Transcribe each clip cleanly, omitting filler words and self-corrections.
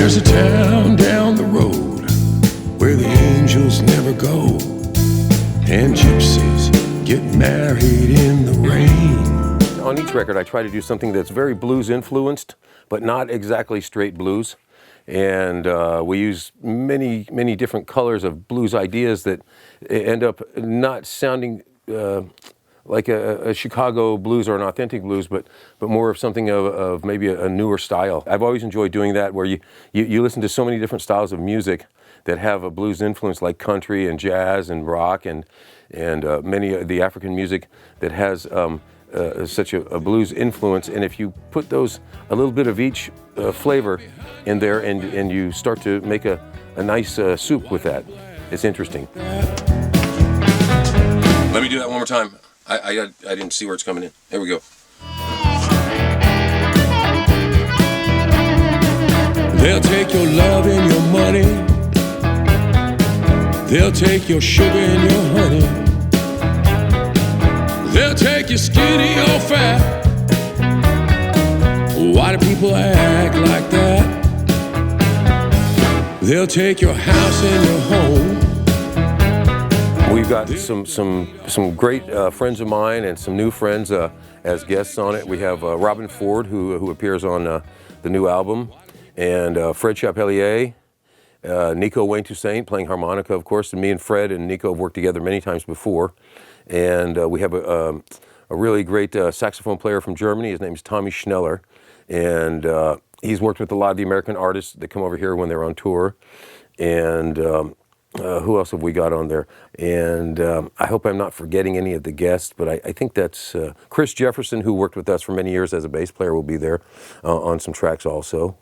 There's a town down the road where the angels never go, and gypsies get married in the rain. On each record, I try to do something that's very blues influenced, but not exactly straight blues. And we use many, many different colors of blues ideas that end up not sounding like a Chicago blues or an authentic blues, but more of something of maybe a newer style. I've always enjoyed doing that, where you listen to so many different styles of music that have a blues influence, like country and jazz and rock and many of the African music that has such a blues influence. And if you put those, a little bit of each flavor in there, and you start to make a nice soup with that, it's interesting. Let me do that one more time. I didn't see where it's coming in. There we go. They'll take your love and your money. They'll take your sugar and your honey. They'll take your skinny or fat. Why do people act like that? They'll take your house and your home. We've got some great friends of mine and some new friends as guests on it. We have Robben Ford, who appears on the new album, and Fred Chapellier, Nico Wayne Toussaint playing harmonica, of course, and me and Fred and Nico have worked together many times before. And we have a really great saxophone player from Germany. His name is Tommy Schneller, and he's worked with a lot of the American artists that come over here when they're on tour. And who else have we got on there? And I hope I'm not forgetting any of the guests, but I think that's Chris Jefferson, who worked with us for many years as a bass player, will be there on some tracks also.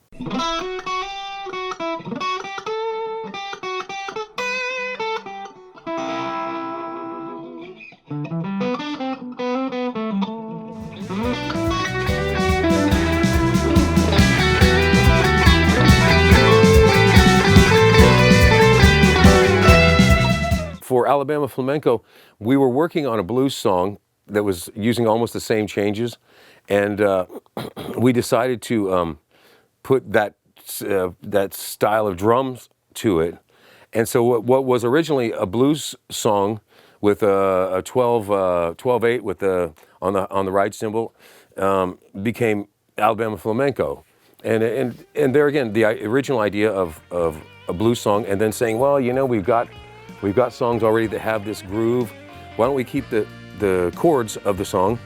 For Alabama Flamenco, we were working on a blues song that was using almost the same changes, and we decided to put that style of drums to it. And so what was originally a blues song with a 12/8 with on the ride cymbal became Alabama Flamenco, and there again the original idea of a blues song, and then saying, well, you know, we've got songs already that have this groove. Why don't we keep the chords of the song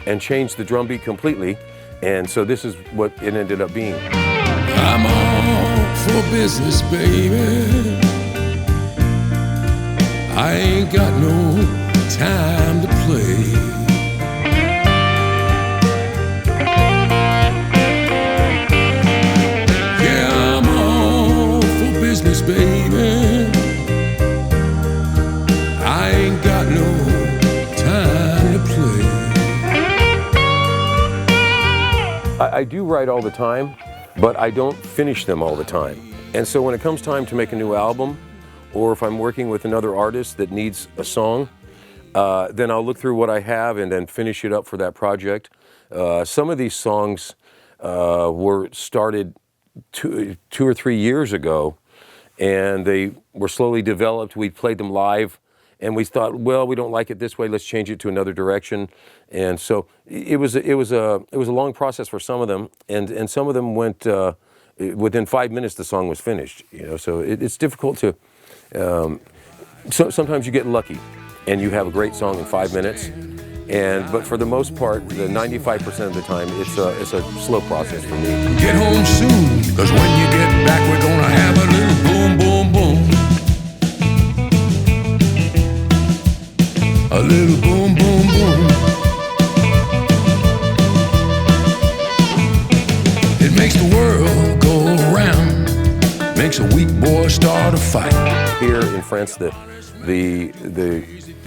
and change the drum beat completely? And so this is what it ended up being. I'm all for business, baby. I ain't got no time to play. Yeah, I'm all for business, baby. I ain't got no time to play. I do write all the time, but I don't finish them all the time. And so when it comes time to make a new album, or if I'm working with another artist that needs a song, then I'll look through what I have and then finish it up for that project. Some of these songs were started two or 3 years ago, and they were slowly developed. We played them live, and we thought, well, we don't like it this way, let's change it to another direction. And so it was a long process for some of them, and some of them went within 5 minutes the song was finished. You know, so it's difficult to. So sometimes you get lucky, and you have a great song in 5 minutes. But for the most part, the 95% of the time, it's a slow process for me. Get home soon, 'cause when you get back, we're gonna have a little boom, boom, boom. A little boom, boom, boom. It makes the world go around, makes a weak boy start a fight. Here in France, the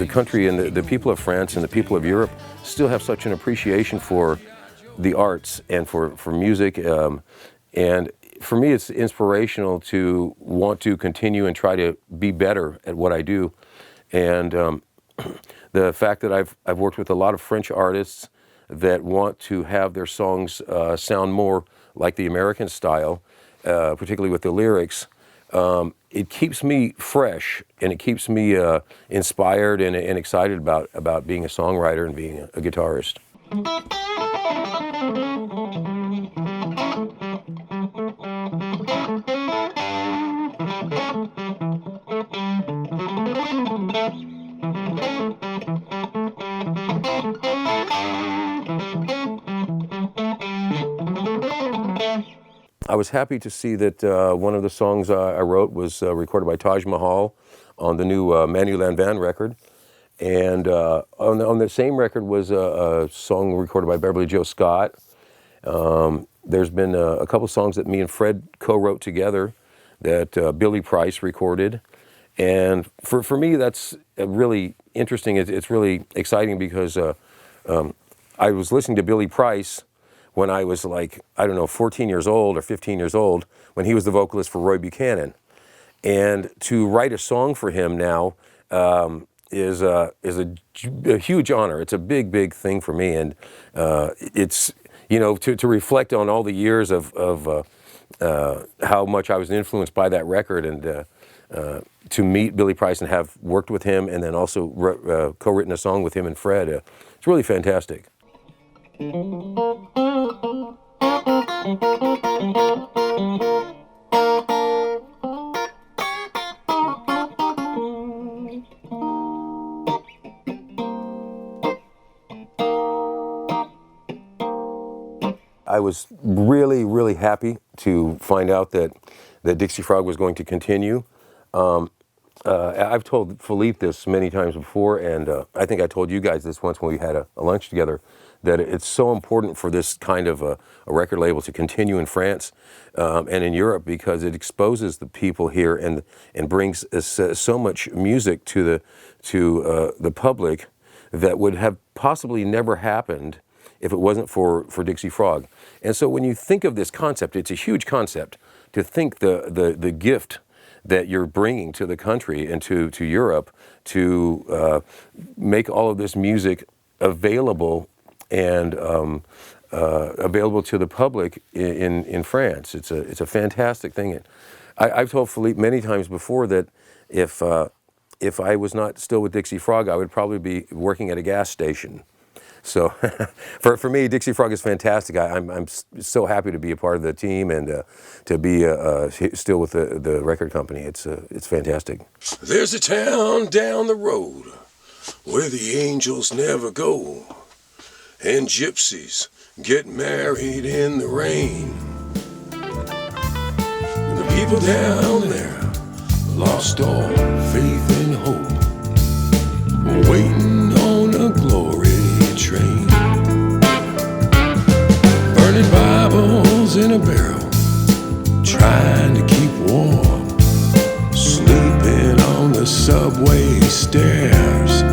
country and the people of France and the people of Europe still have such an appreciation for the arts and for music. And for me, it's inspirational to want to continue and try to be better at what I do. And the fact that I've worked with a lot of French artists that want to have their songs sound more like the American style particularly with the lyrics, it keeps me fresh and it keeps me inspired and excited about being a songwriter and being a guitarist. I was happy to see that one of the songs I wrote was recorded by Taj Mahal on the new Manu Lanvin record. And on the same record was a song recorded by Beverly Joe Scott. There's been a couple songs that me and Fred co-wrote together that Billy Price recorded. And for me, that's really interesting. It's really exciting because I was listening to Billy Price when I was like, I don't know, 14 years old or 15 years old, when he was the vocalist for Roy Buchanan. And to write a song for him now is a huge honor. It's a big, big thing for me. And it's, you know, to reflect on all the years of how much I was influenced by that record, and to meet Billy Price and have worked with him and then also co-written a song with him and Fred, it's really fantastic. I was really, really happy to find out that Dixiefrog was going to continue. I've told Philippe this many times before, and I think I told you guys this once when we had a lunch together, that it's so important for this kind of a record label to continue in France and in Europe, because it exposes the people here and brings so much music to the public that would have possibly never happened if it wasn't for Dixiefrog. And so when you think of this concept, it's a huge concept to think the gift that you're bringing to the country and to Europe to make all of this music available and available to the public in France. It's a fantastic thing. I've told Philippe many times before that if I was not still with Dixiefrog, I would probably be working at a gas station. So for me, Dixiefrog is fantastic. I'm so happy to be a part of the team and to be still with the record company. It's fantastic. There's a town down the road where the angels never go, and gypsies get married in the rain. The people down there lost all faith and hope, waiting on a glory train. Burning Bibles in a barrel, trying to keep warm, sleeping on the subway stairs.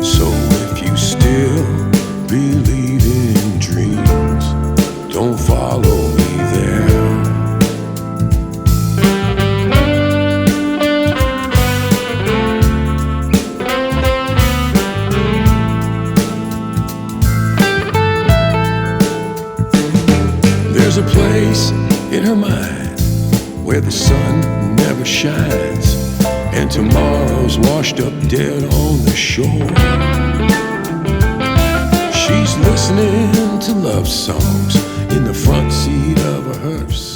So if you still believe in dreams, don't follow me there. There's a place in her mind where the sun never shines, and tomorrow's washed up dead on the shore. She's listening to love songs in the front seat of a hearse.